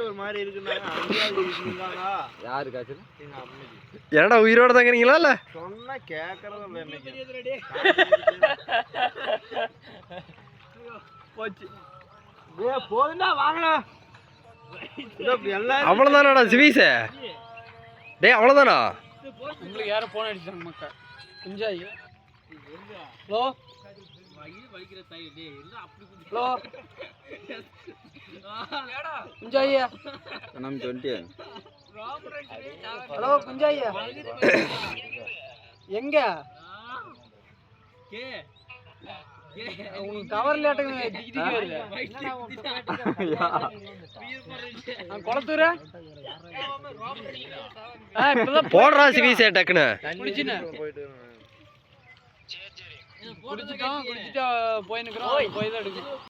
ஒரு மாதிரி இருக்குன்னாங்க. யாரு காய்ச்சல்? என்னடா உயிரோட தாங்கிறீங்களா இல்ல? சொன்னா கேட்கறதும் இல்லை. போதுண்டா வாங்கலாம். அவ்வளவுதானடா சிவீச? டேய் அவ்வளவுதானா? உங்களுக்கு யாரும் போன் அடிச்சாங்க மக்கா? குஞ்சாயி. ஹலோ. ஹலோ. குஞ்சாயா. நம்ம 20. ஹலோ குஞ்சாயா. எங்க? உங்களுக்கு கவர் லேட்டுங்க திக்கிதிக்கு வருது. கொளத்தூர போடுறா சிவீச டக்குன்னு. குடிச்சிட்டா போய் நிக்கிறோம். போய் தான் எடுக்கணும்.